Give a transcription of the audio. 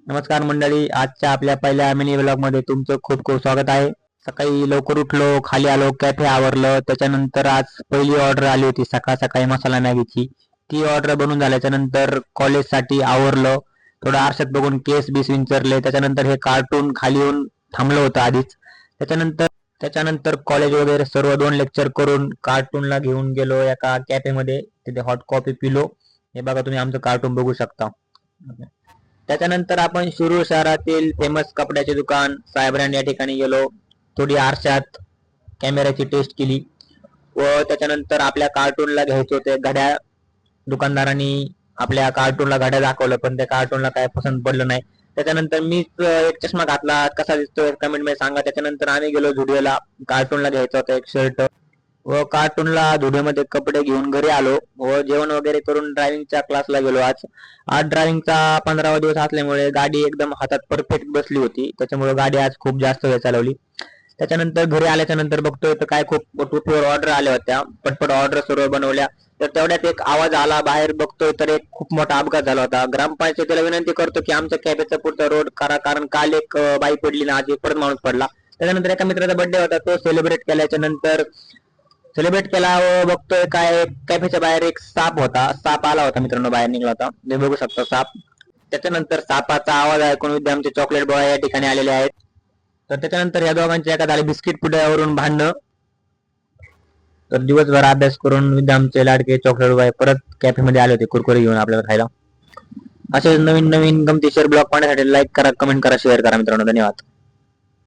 नमस्कार मंडळी, आजच्या आपल्या पहिल्या मिनी व्लॉग मध्ये तुमचं खूप खूप स्वागत आहे. सकाळी लवकर उठलो, खाली आलो, कॅफे आवरलं. त्याच्यानंतर आज पहिली ऑर्डर आली होती सकाळ सकाळी मसाला मॅगीची. ती ऑर्डर बनवून झाल्याच्या नंतर कॉलेजसाठी आवरलं. थोडं आरशात बघून केस बीस विंचरले. त्याच्यानंतर हे कार्टून खाली येऊन थांबलं होतं आधीच. त्याच्यानंतर कॉलेज वगैरे सर्व 2 लेक्चर करून कार्टूनला घेऊन गेलो एका कॅफेमध्ये. तिथे हॉट कॉफी पिलो. हे बघा तुम्ही आमचं कार्टून बघू शकता. त्याच्यानंतर आपण शिरूर शहरातील फेमस कपड्याचे दुकान साय ब्रँड या ठिकाणी गेलो. थोडी आरशात कॅमेऱ्याची टेस्ट केली व त्याच्यानंतर आपल्या कार्टूनला घ्यायचे होते घड्याळ. दुकानदारांनी आपल्या कार्टूनला घड्याळ दाखवलं, पण त्या कार्टूनला काय पसंत पडलं नाही. त्याच्यानंतर मीच एक चष्मा घातला, कसा दिसतोय कमेंट मध्ये सांगा. त्याच्यानंतर आम्ही गेलो झुडिओला. कार्टूनला घ्यायचा होता एक शर्ट व कार्टूनला झुडिओमध्ये कपडे घेऊन घरी आलो व जेवण वगैरे करून ड्रायव्हिंगच्या क्लासला गेलो. आज ड्रायव्हिंगचा 15वा दिवस असल्यामुळे गाडी एकदम हातात परफेक्ट बसली होती. त्याच्यामुळे गाडी आज खूप जास्त वेळ चालवली. त्याच्यानंतर घरी आल्याच्या नंतर बघतोय तर काय खूप टूथवर ऑर्डर आल्या होत्या. पटपट ऑर्डर सर्व बनवल्या. तर तेवढ्यात एक आवाज आला, बाहेर बघतोय तर एक खूप मोठा अपघात झाला होता. ग्रामपंचायतीला विनंती करतो की आमच्या कॅफेचा पुढचा रोड करा, कारण काल एक बाई पडली ना, आज एक परत माणूस पडला. त्याच्यानंतर एका मित्राचा बर्थडे होता, तो सेलिब्रेट केला व बघतोय काय कॅफेच्या बाहेर एक साप होता. साप आला होता मित्रांनो, बाहेर निघाला होता. तुम्ही बघू शकता साप. त्याच्यानंतर सापाचा आवाज ऐकून विद्या आमचे चॉकलेट बॉय या ठिकाणी आलेले आहेत. तर त्याच्यानंतर या दोघांच्या एका झाले बिस्किट पुड्यावरून भांडणं. तर दिवसभर अभ्यास करून विद्या आमचे लाडके चॉकलेट बॉय परत कॅफेमध्ये आले होते कुरकुरे घेऊन आपल्याला खायला. असे नवीन नवीन गमतीशीर ब्लॉग पाहण्यासाठी लाईक करा, कमेंट करा, शेअर करा मित्रांनो. धन्यवाद.